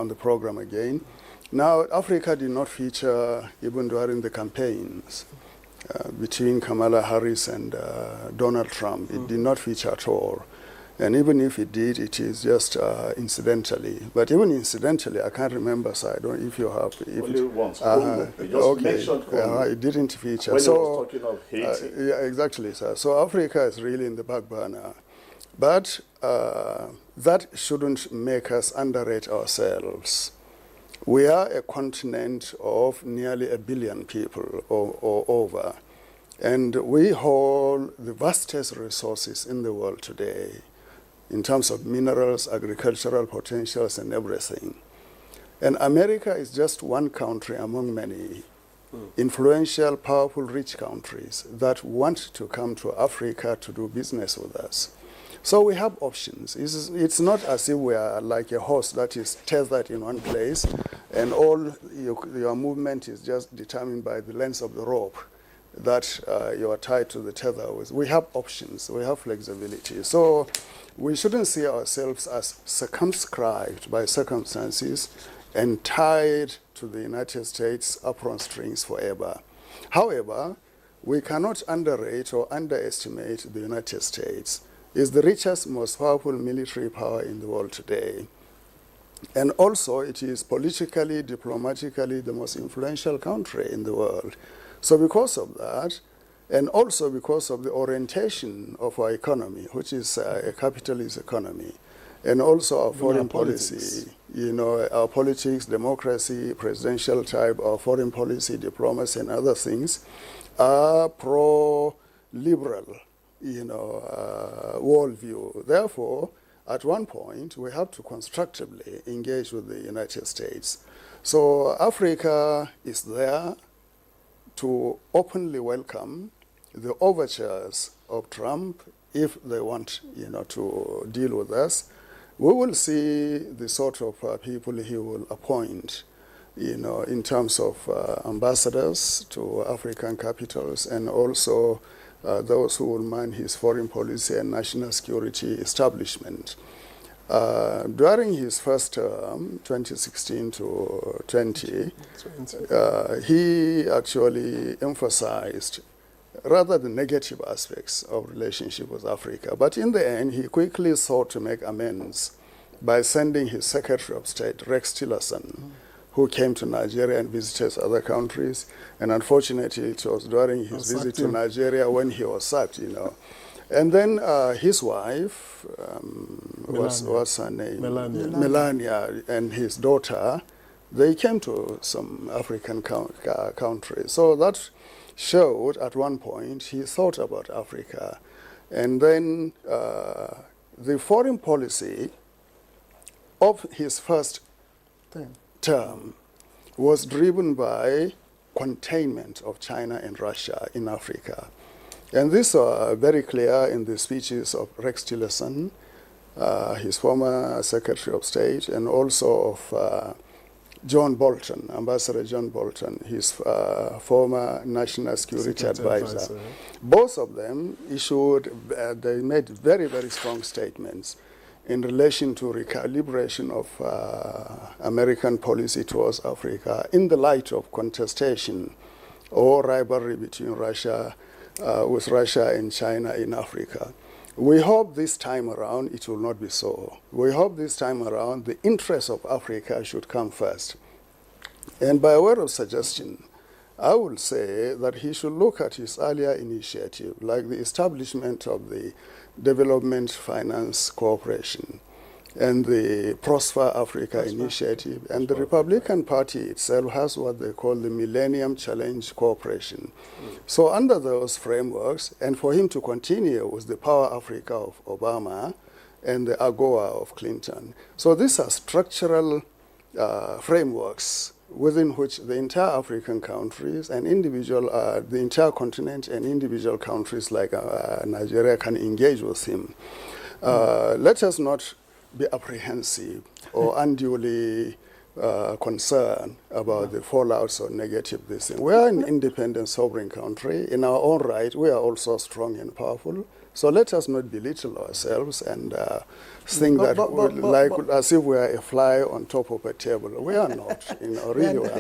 on the program again. Now, Africa did not feature even during the campaigns between Kamala Harris and Donald Trump. It did not feature at all. And even if it did, it is just incidentally. But even incidentally, I can't remember, so I don't know if you have. If only once. It didn't feature. When you was talking of Haiti. Yeah, exactly, sir. So Africa is really in the back burner. But that shouldn't make us underrate ourselves. We are a continent of nearly 1 billion people or over. And we hold the vastest resources in the world today in terms of minerals, agricultural potentials, and everything. And America is just one country among many influential, powerful, rich countries that want to come to Africa to do business with us. So we have options. It's not as if we are like a horse that is tethered in one place and all your movement is just determined by the length of the rope that you are tied to the tether with. We have options. We have flexibility. So we shouldn't see ourselves as circumscribed by circumstances and tied to the United States upon strings forever. However, we cannot underrate or underestimate the United States. It's the richest, most powerful military power in the world today. And also, it is politically, diplomatically, the most influential country in the world. So because of that, and also because of the orientation of our economy, which is a capitalist economy, and also our foreign policy, our politics, democracy, presidential type, our foreign policy, diplomacy, and other things are pro-liberal, worldview. Therefore, at one point, we have to constructively engage with the United States. So Africa is there to openly welcome the overtures of Trump if they want, to deal with us. We will see the sort of people he will appoint, in terms of ambassadors to African capitals and also those who will man his foreign policy and national security establishment. During his first term, 2016 to 20, he actually emphasized rather the negative aspects of relationship with Africa. But in the end, he quickly sought to make amends by sending his Secretary of State, Rex Tillerson, who came to Nigeria and visited other countries. And unfortunately, it was during his visit to Nigeria when he was sacked, And then his wife, what's her name? Melania, and his daughter, they came to some African countries. So that showed at one point he thought about Africa. And then the foreign policy of his first term was driven by containment of China and Russia in Africa. And this is very clear in the speeches of Rex Tillerson, his former Secretary of State, and also of John Bolton, Ambassador John Bolton, his former National Security Advisor. Both of them they made very, very strong statements in relation to recalibration of American policy towards Africa in the light of contestation or rivalry between Russia and China in Africa. We hope this time around it will not be so. We hope this time around the interests of Africa should come first. And by way of suggestion, I will say that he should look at his earlier initiative, like the establishment of the Development Finance Corporation and the Prosper Africa Initiative. And the Republican Party itself has what they call the Millennium Challenge Corporation. So under those frameworks, and for him to continue with the Power Africa of Obama and the AGOA of Clinton. So these are structural frameworks within which the entire African countries and the entire continent and individual countries like Nigeria can engage with him. Let us not be apprehensive or unduly concerned about the fallouts or negative this thing. We are an independent sovereign country. In our own right, we are also strong and powerful. So let us not belittle ourselves and think that as if we are a fly on top of a table. We are not. You know, really we are